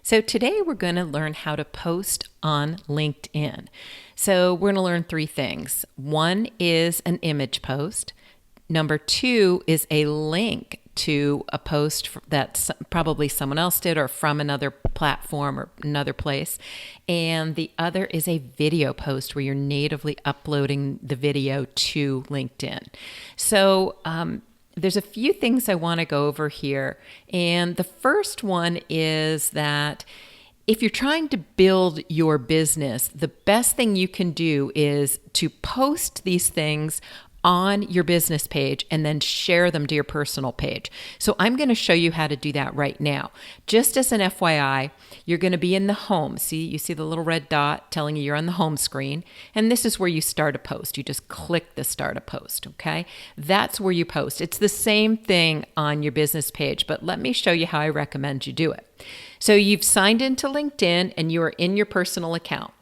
So today we're going to learn how to post on LinkedIn. So we're going to learn three things. One is an image post. Number two is a link to a post that probably someone else did or from another platform or another place. And the other is a video post where you're natively uploading the video to LinkedIn. So, there's a few things I want to go over here. And the first one is that if you're trying to build your business, the best thing you can do is to post these things on your business page and then share them to your personal page. So I'm going to show you how to do that right now. Just as an FYI, you're going to be in the home. See, you see the little red dot telling you you're on the home screen. And this is where you start a post. You just click the start a post, okay? That's where you post. It's the same thing on your business page, but let me show you how I recommend you do it. So you've signed into LinkedIn and you are in your personal account.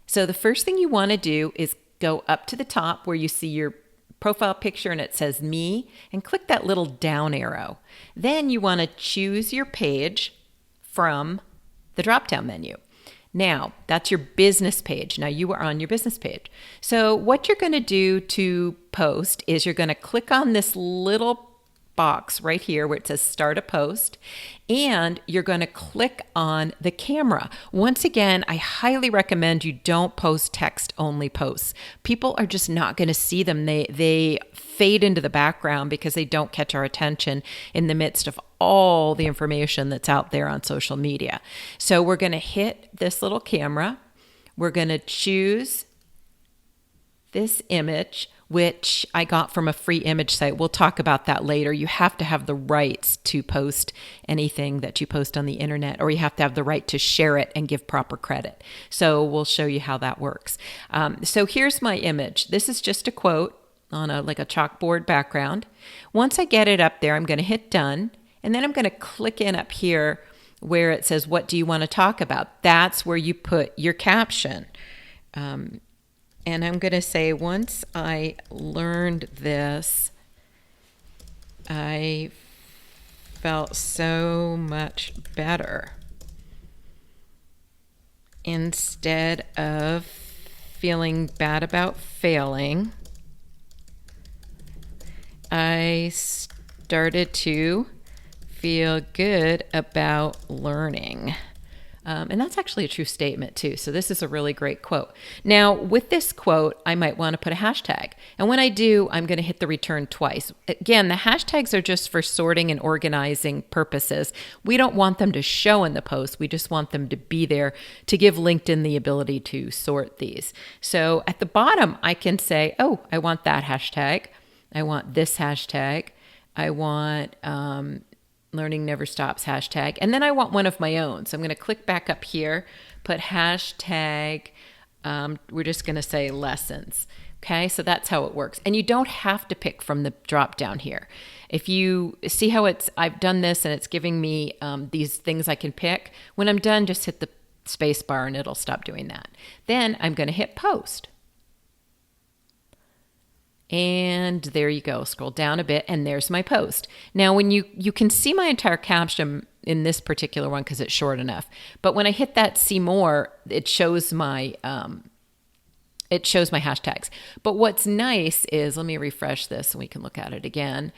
So the first thing you want to do is go up to the top where you see your profile picture and it says me, and click that little down arrow. Then you want to choose your page from the drop-down menu. Now, that's your business page. Now you are on your business page. So what you're going to do to post is you're going to click on this little box right here where it says start a post, and you're going to click on the camera. Once again, I highly recommend you don't post text only posts. People are just not going to see them. They fade into the background because they don't catch our attention in the midst of all the information that's out there on social media. So we're going to hit this little camera. We're going to choose this image, which I got from a free image site. We'll talk about that later. You have to have the rights to post anything that you post on the internet, or you have to have the right to share it and give proper credit. So we'll show you how that works. So here's my image. This is just a quote on like a chalkboard background. Once I get it up there, I'm going to hit done, and then I'm going to click in up here where it says, what do you want to talk about? That's where you put your caption. And I'm going to say, once I learned this, I felt so much better. Instead of feeling bad about failing, I started to feel good about learning. And that's actually a true statement too. So this is a really great quote. Now with this quote, I might want to put a hashtag. And when I do, I'm going to hit the return twice. Again, the hashtags are just for sorting and organizing purposes. We don't want them to show in the post. We just want them to be there to give LinkedIn the ability to sort these. So at the bottom, I can say, oh, I want that hashtag. I want this hashtag. I want, Learning Never Stops hashtag. And then I want one of my own. So I'm going to click back up here, put hashtag, we're just going to say lessons. Okay, so that's how it works. And you don't have to pick from the drop down here. If you see how I've done this and it's giving me these things I can pick, when I'm done, just hit the space bar and it'll stop doing that. Then I'm going to hit post. And there you go. Scroll down a bit and there's my post. Now when you can see my entire caption in this particular one because it's short enough. But when I hit that see more, it shows my hashtags. But what's nice is, let me refresh this and we can look at it again.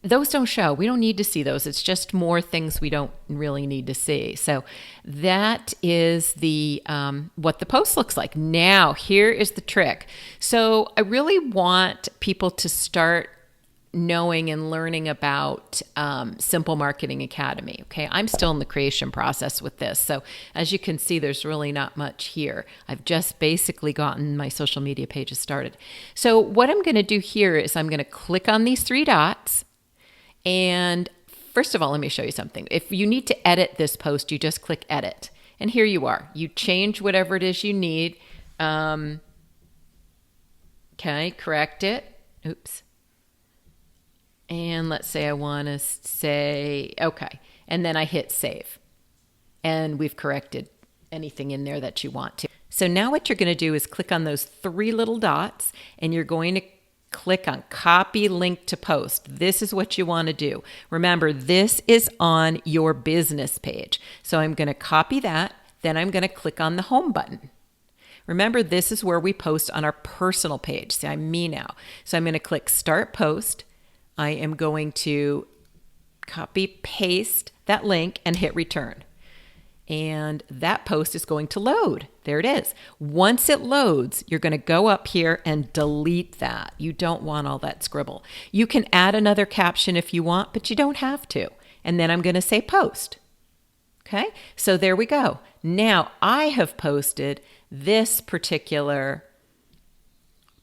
Those don't show. We don't need to see those. It's just more things we don't really need to see. So that is the what the post looks like. Now, here is the trick. So I really want people to start knowing and learning about Simple Marketing Academy. Okay, I'm still in the creation process with this. So as you can see, there's really not much here. I've just basically gotten my social media pages started. So what I'm going to do here is I'm going to click on these three dots. And first of all, let me show you something. If you need to edit this post, you just click edit. And here you are. You change whatever it is you need. Okay, correct it. Oops. And let's say I want to say, okay. And then I hit save. And we've corrected anything in there that you want to. So now what you're going to do is click on those three little dots and you're going to click on copy link to post. This is what you want to do. Remember, this is on your business page. So I'm going to copy that. Then I'm going to click on the home button. Remember, this is where we post on our personal page. See, I'm me now. So I'm going to click Start Post. I am going to copy, paste that link and hit return. And that post is going to load. There it is. Once it loads, you're going to go up here and delete that. You don't want all that scribble. You can add another caption if you want, but you don't have to. And then I'm going to say post. Okay, so there we go. Now I have posted this particular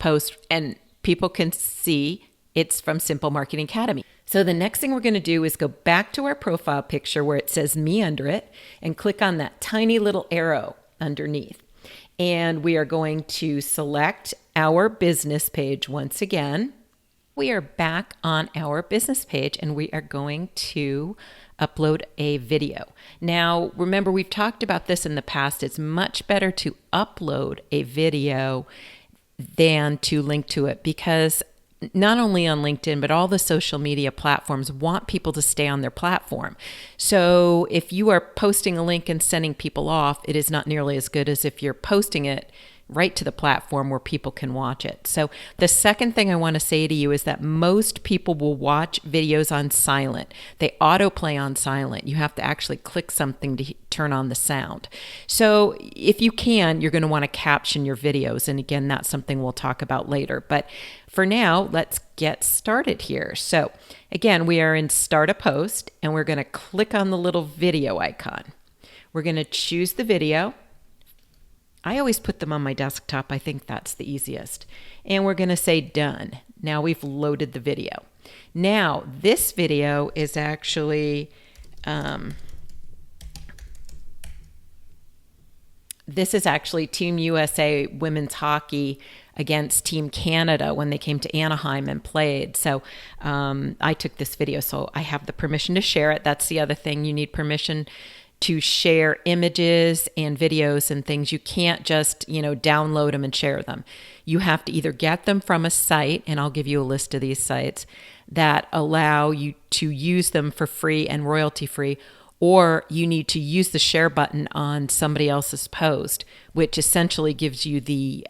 post and people can see it's from Simple Marketing Academy. So the next thing we're going to do is go back to our profile picture where it says me under it and click on that tiny little arrow underneath. And we are going to select our business page once again. We are back on our business page and we are going to upload a video. Now, remember, we've talked about this in the past. It's much better to upload a video than to link to it because not only on LinkedIn, but all the social media platforms want people to stay on their platform. So if you are posting a link and sending people off, it is not nearly as good as if you're posting it right to the platform where people can watch it. So the second thing I want to say to you is that most people will watch videos on silent. They autoplay on silent. You have to actually click something to turn on the sound. So if you can, you're going to want to caption your videos. And again, that's something we'll talk about later. But for now, let's get started here. So again, we are in Start a Post and we're going to click on the little video icon. We're going to choose the video. I always put them on my desktop. I think that's the easiest. And we're going to say done. Now we've loaded the video. Now this video is actually, Team USA women's hockey against Team Canada when they came to Anaheim and played. So I took this video, so I have the permission to share it. That's the other thing. You need permission to share images and videos and things. You can't just, download them and share them. You have to either get them from a site, and I'll give you a list of these sites that allow you to use them for free and royalty free, or you need to use the share button on somebody else's post, which essentially gives you the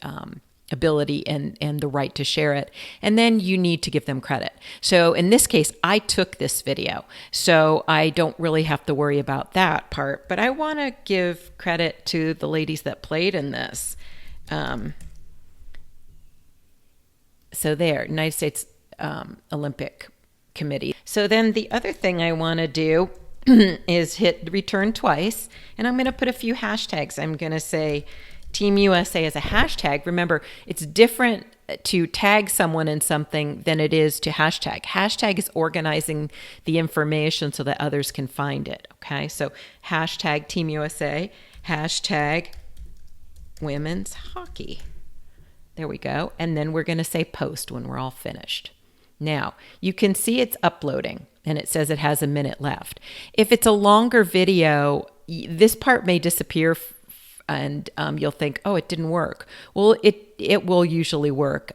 ability and the right to share it. And then you need to give them credit. So in this case, I took this video, so I don't really have to worry about that part, but I want to give credit to the ladies that played in this. So there, United States Olympic Committee. So then the other thing I want to do is hit return twice, and I'm going to put a few hashtags. I'm going to say Team USA as a hashtag. Remember, it's different to tag someone in something than it is to hashtag. Hashtag is organizing the information so that others can find it. Okay, so hashtag Team USA, hashtag women's hockey. There we go. And then we're going to say post when we're all finished. Now, you can see it's uploading and it says it has a minute left. If it's a longer video, this part may disappear and you'll think, oh, it didn't work. Well, it will usually work.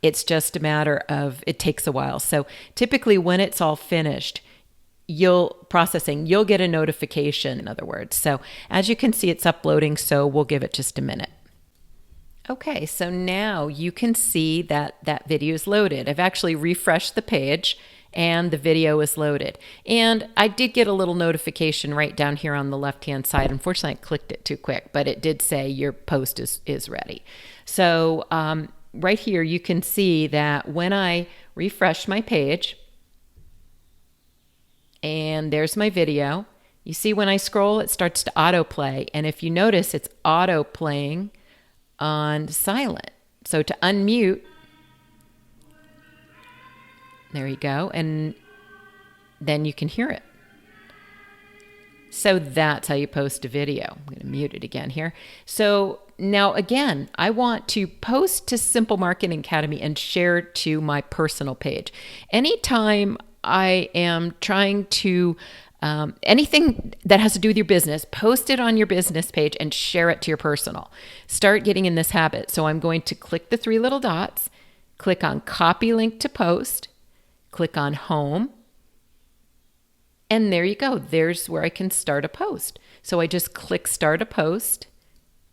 It's just a matter of, it takes a while. So typically when it's all finished, you'll get a notification, in other words. So as you can see, it's uploading, so we'll give it just a minute. Okay, so now you can see that that video is loaded. I've actually refreshed the page and the video is loaded. And I did get a little notification right down here on the left-hand side. Unfortunately, I clicked it too quick, but it did say your post is ready. So right here, you can see that when I refresh my page, and there's my video, you see when I scroll, it starts to autoplay. And if you notice, it's auto-playing on silent. So to unmute, there you go. And then you can hear it. So that's how you post a video. I'm going to mute it again here. So now again, I want to post to Simple Marketing Academy and share to my personal page. Anytime I am trying to anything that has to do with your business, post it on your business page and share it to your personal. Start getting in this habit. So I'm going to click the three little dots, click on copy link to post, click on home, and there you go. There's where I can start a post. So I just click start a post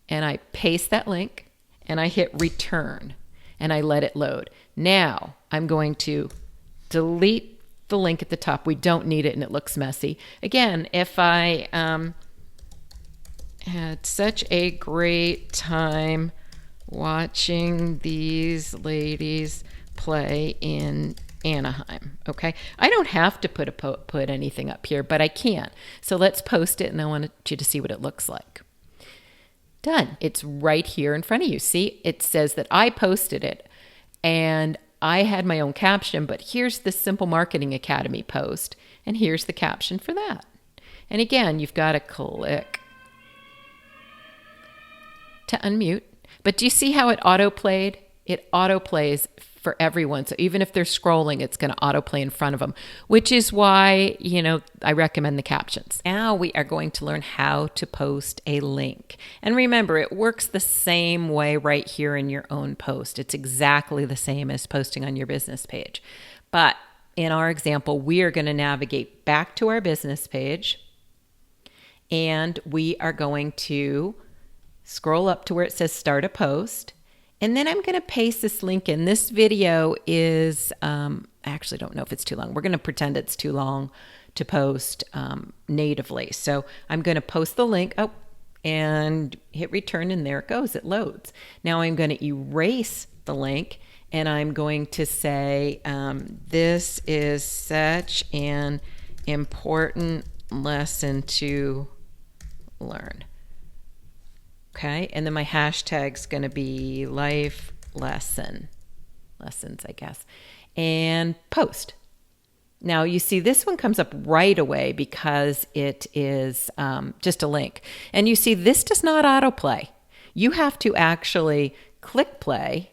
and I paste that link and I hit return and I let it load. Now I'm going to delete the link at the top. We don't need it and it looks messy. Again, if I had such a great time watching these ladies play in Anaheim. Okay, I don't have to put anything up here, but I can. So let's post it, and I want you to see what it looks like. Done. It's right here in front of you. See, it says that I posted it, and I had my own caption. But here's the Simple Marketing Academy post, and here's the caption for that. And again, you've got to click to unmute. But do you see how it auto-played? It auto-plays for everyone. So even if they're scrolling, it's going to autoplay in front of them, which is why, I recommend the captions. Now we are going to learn how to post a link. And remember, it works the same way right here in your own post. It's exactly the same as posting on your business page. But in our example, we are going to navigate back to our business page, and we are going to scroll up to where it says start a post. And then I'm going to paste this link in. This video is, I actually don't know if it's too long. We're going to pretend it's too long to post natively. So I'm going to post the link and hit return, and there it goes. It loads. Now I'm going to erase the link, and I'm going to say, this is such an important lesson to learn. Okay, and then my hashtag's going to be life lessons, I guess, and post. Now you see this one comes up right away because it is just a link. And you see this does not autoplay. You have to actually click play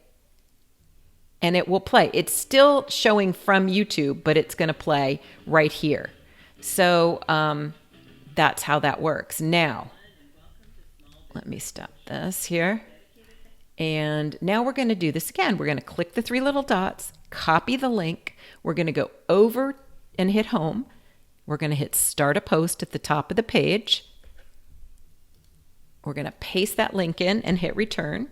and it will play. It's still showing from YouTube, but it's going to play right here. So that's how that works. Now, let me stop this here. And now we're going to do this again. We're going to click the three little dots, copy the link. We're going to go over and hit home. We're going to hit start a post at the top of the page. We're going to paste that link in and hit return.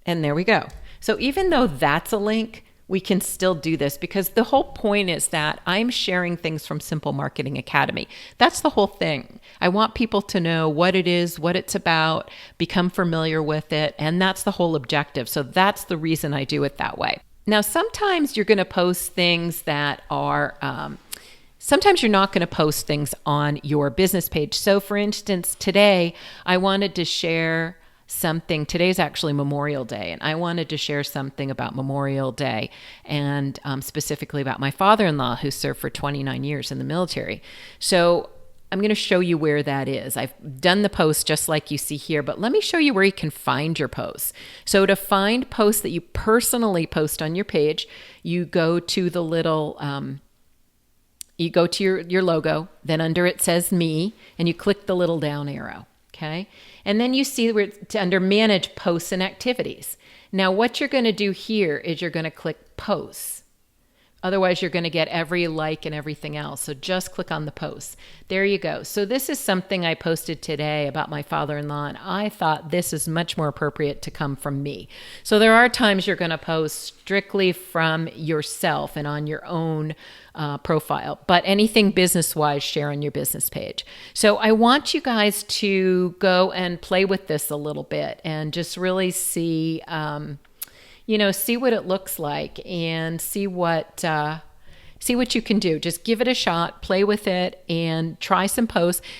And there we go. So even though that's a link, we can still do this because the whole point is that I'm sharing things from Simple Marketing Academy. That's the whole thing. I want people to know what it is, what it's about, become familiar with it, and that's the whole objective. So that's the reason I do it that way. Now, sometimes you're going to post things that are, sometimes you're not going to post things on your business page. So for instance, today I wanted to share something. Today's actually Memorial Day, and I wanted to share something about Memorial Day and specifically about my father-in-law who served for 29 years in the military. So I'm going to show you where that is. I've done the post just like you see here, but let me show you where you can find your posts. So to find posts that you personally post on your page, you go to the little, you go to your logo, then under it says me, and you click the little down arrow. Okay. And then you see where it's under manage posts and activities. Now what you're going to do here is you're going to click posts. Otherwise you're going to get every like and everything else. So just click on the posts. There you go. So this is something I posted today about my father-in-law, and I thought this is much more appropriate to come from me. So there are times you're going to post strictly from yourself and on your own profile, but anything business-wise, share on your business page. So I want you guys to go and play with this a little bit and just really see, see what it looks like and see what you can do. Just give it a shot, play with it, and try some posts.